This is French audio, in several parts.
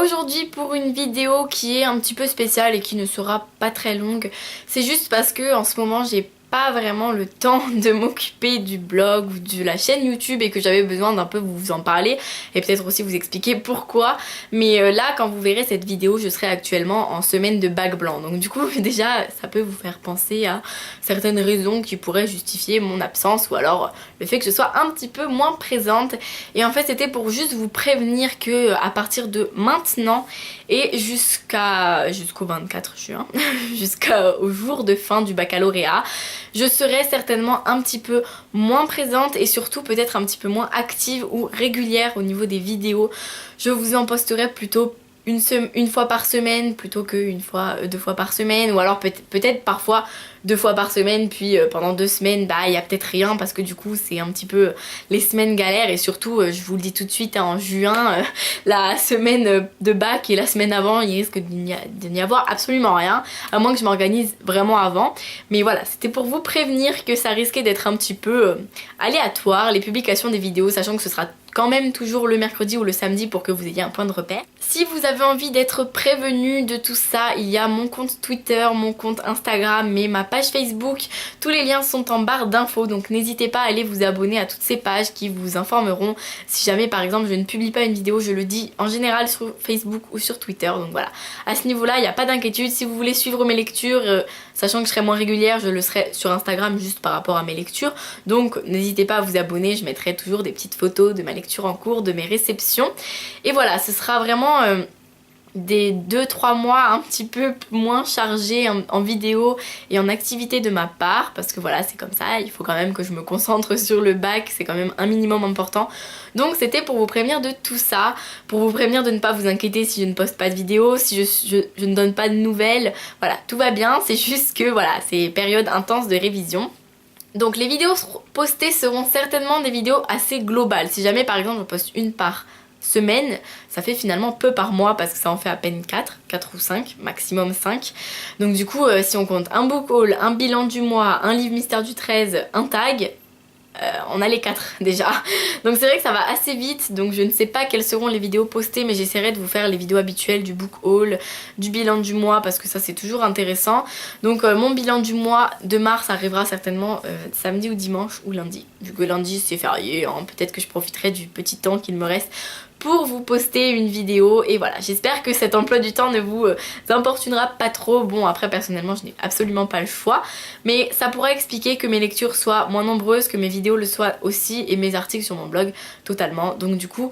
aujourd'hui pour une vidéo qui est un petit peu spéciale et qui ne sera pas très longue. C'est juste parce que en ce moment j'ai pas vraiment le temps de m'occuper du blog ou de la chaîne YouTube et que j'avais besoin d'un peu vous en parler et peut-être aussi vous expliquer pourquoi. Mais là quand vous verrez cette vidéo je serai actuellement en semaine de bac blanc, donc du coup déjà ça peut vous faire penser à certaines raisons qui pourraient justifier mon absence ou alors le fait que je sois un petit peu moins présente. Et en fait c'était pour juste vous prévenir que à partir de maintenant et jusqu'au 24 juin, jusqu'au jour de fin du baccalauréat, je serai certainement un petit peu moins présente et surtout peut-être un petit peu moins active ou régulière au niveau des vidéos. Je vous en posterai plutôt une fois par semaine plutôt qu'une fois, 2 fois par semaine, ou alors peut-être parfois 2 fois par semaine, puis pendant 2 semaines bah il y a peut-être rien parce que du coup c'est un petit peu les semaines galères. Et surtout je vous le dis tout de suite, en juin, la semaine de bac et la semaine avant il risque de n'y avoir absolument rien, à moins que je m'organise vraiment avant. Mais voilà, c'était pour vous prévenir que ça risquait d'être un petit peu aléatoire les publications des vidéos, sachant que ce sera quand même toujours le mercredi ou le samedi pour que vous ayez un point de repère. Si vous avez envie d'être prévenu de tout ça, il y a mon compte Twitter, mon compte Instagram et ma page Facebook. Tous les liens sont en barre d'infos, donc n'hésitez pas à aller vous abonner à toutes ces pages qui vous informeront si jamais par exemple je ne publie pas une vidéo. Je le dis en général sur Facebook ou sur Twitter, donc voilà. À ce niveau là il n'y a pas d'inquiétude. Si vous voulez suivre mes lectures, sachant que je serai moins régulière, je le serai sur Instagram juste par rapport à mes lectures, donc n'hésitez pas à vous abonner. Je mettrai toujours des petites photos de ma lecture en cours, de mes réceptions. Et voilà, ce sera vraiment des 2-3 mois un petit peu moins chargés en vidéo et en activité de ma part, parce que voilà c'est comme ça, il faut quand même que je me concentre sur le bac, c'est quand même un minimum important. Donc c'était pour vous prévenir de tout ça, pour vous prévenir de ne pas vous inquiéter si je ne poste pas de vidéo, si je ne donne pas de nouvelles, voilà, tout va bien. C'est juste que voilà, c'est période intense de révision. Donc les vidéos postées seront certainement des vidéos assez globales. Si jamais par exemple je poste une par semaine, ça fait finalement peu par mois parce que ça en fait à peine 4 ou 5, maximum 5. Donc du coup si on compte un book haul, un bilan du mois, un livre mystère du 13, un tag, on a les 4 déjà. Donc c'est vrai que ça va assez vite, donc je ne sais pas quelles seront les vidéos postées, mais j'essaierai de vous faire les vidéos habituelles du book haul, du bilan du mois, parce que ça c'est toujours intéressant. Donc mon bilan du mois de mars arrivera certainement samedi ou dimanche ou lundi. Vu que lundi c'est férié, hein, peut-être que je profiterai du petit temps qu'il me reste pour vous poster une vidéo. Et voilà, j'espère que cet emploi du temps ne vous importunera pas trop. Bon après personnellement je n'ai absolument pas le choix, mais ça pourrait expliquer que mes lectures soient moins nombreuses, que mes vidéos le soient aussi et mes articles sur mon blog totalement. Donc du coup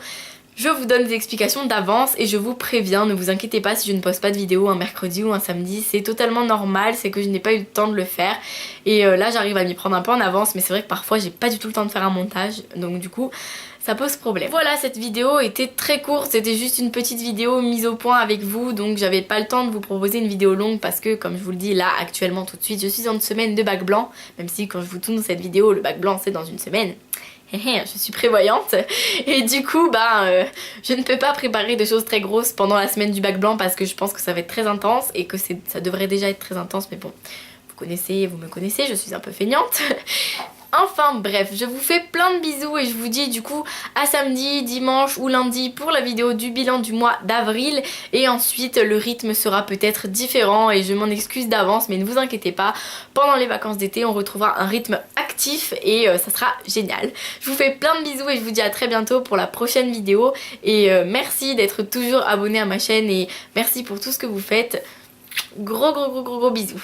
je vous donne des explications d'avance et je vous préviens, ne vous inquiétez pas si je ne poste pas de vidéo un mercredi ou un samedi, c'est totalement normal, c'est que je n'ai pas eu le temps de le faire. Et là j'arrive à m'y prendre un peu en avance, mais c'est vrai que parfois j'ai pas du tout le temps de faire un montage, donc du coup ça pose problème. Voilà, cette vidéo était très courte, c'était juste une petite vidéo mise au point avec vous, donc j'avais pas le temps de vous proposer une vidéo longue parce que comme je vous le dis là actuellement tout de suite je suis en semaine de bac blanc, même si quand je vous tourne cette vidéo le bac blanc c'est dans une semaine. Je suis prévoyante et du coup je ne peux pas préparer de choses très grosses pendant la semaine du bac blanc parce que je pense que ça va être très intense et que ça devrait déjà être très intense, mais bon, vous me connaissez, je suis un peu feignante. Enfin bref, je vous fais plein de bisous et je vous dis du coup à samedi, dimanche ou lundi pour la vidéo du bilan du mois d'avril. Et ensuite le rythme sera peut-être différent et je m'en excuse d'avance, mais ne vous inquiétez pas, pendant les vacances d'été on retrouvera un rythme actif et ça sera génial. Je vous fais plein de bisous et je vous dis à très bientôt pour la prochaine vidéo. Et merci d'être toujours abonné à ma chaîne et merci pour tout ce que vous faites. Gros bisous.